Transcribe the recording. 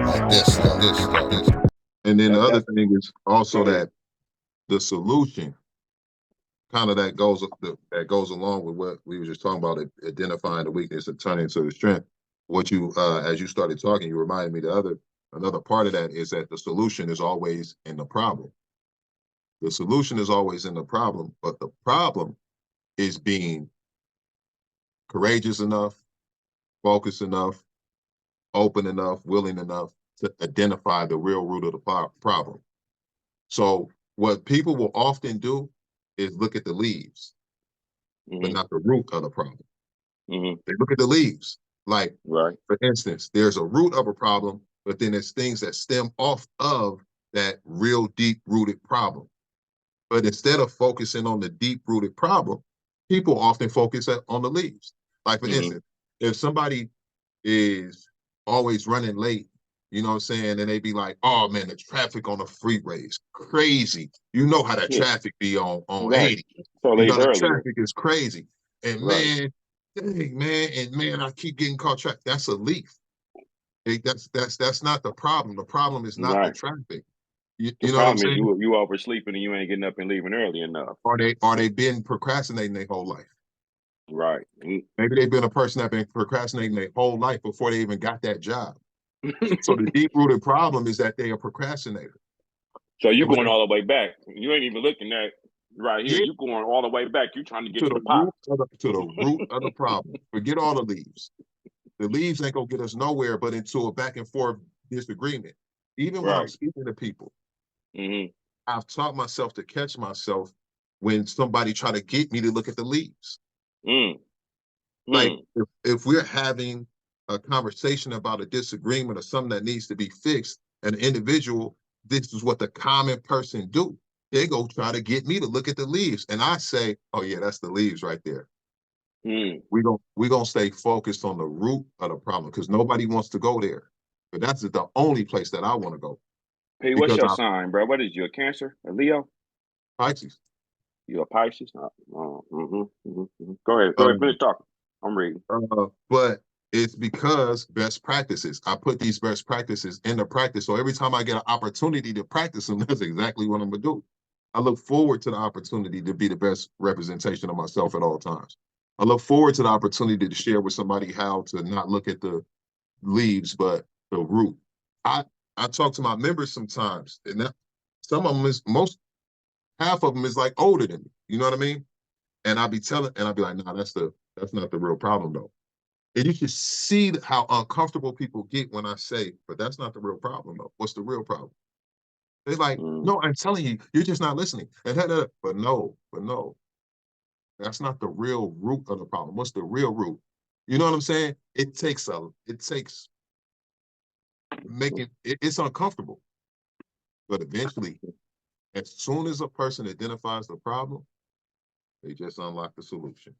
Like this. And then the other That's thing is also go ahead. that the solution kind of that goes along with what we were just talking about, identifying the weakness and turning to the strength. What you as you started talking, you reminded me another part of that is that the solution is always in the problem. The solution is always in the problem, but the problem is being courageous enough, focused enough, open enough, willing enough to identify the real root of the problem. So what people will often do is look at the leaves, but Mm-hmm. not the root of the problem. Mm-hmm. They look at the leaves. Like, Right. for instance, there's a root of a problem, but then there's things that stem off of that real deep-rooted problem. But instead of focusing on the deep-rooted problem, people often focus on the leaves. Like, for Mm-hmm. instance, if somebody is always running late, you know what I'm saying, and they be like, oh man, the traffic on the freeway is crazy. You know how that Yeah. traffic be on Right. 80. So You leave know, the earlier. traffic is crazy. And Right. man, I keep getting caught traffic. That's a leaf. That's not the problem. The problem is not the Right. traffic. The You know what I'm problem is saying? you oversleeping and you ain't getting up and leaving early enough. Are they been procrastinating their whole life? Right. Maybe they've been a person that been procrastinating their whole life before they even got that job. So the deep rooted problem is that they are procrastinator. So you And when going all the way back. You ain't even looking at right here. yeah, You going all the way back. You trying to get to to the the pot. root of the problem. Forget all the leaves. The leaves ain't gonna get us nowhere but into a back and forth disagreement. Even when I'm Right. speaking to people, Mm-hmm. I've taught myself to catch myself when somebody try to get me to look at the leaves. Mm. Like Mm. if we're having a conversation about a disagreement or something that needs to be fixed, an individual, this is what the common person do. They go try to get me to look at the leaves. And I say, oh yeah, that's the leaves right there. Mm. We gonna stay focused on the root of the problem because nobody wants to go there. But that's the only place that I want to go Hey, what's because your I'm sign, bro? What is you, a Cancer? A Leo? Pisces. You a Pisces? Go ahead. Go ahead. Um, Finish talking. I'm reading. but it's because best practices. I put these best practices into practice. So every time I get an opportunity to practice them, that's exactly what I'm gonna do. I look forward to the opportunity to be the best representation of myself at all times. I look forward to the opportunity to share with somebody how to not look at the leaves, but the root. I I talk to my members sometimes, and some of them is half of them is like older than me. You know what I mean? And I'll be like, nah, that's not the real problem though. And you can see how uncomfortable people get when I say, but that's not the real problem though. What's the real problem? They're like, Mm. no, I'm telling you, you're just not listening. But no, that's not the real root of the problem. What's the real root? You know what I'm saying? It takes it's uncomfortable, but eventually, as soon as a person identifies the problem, they just unlock the solution.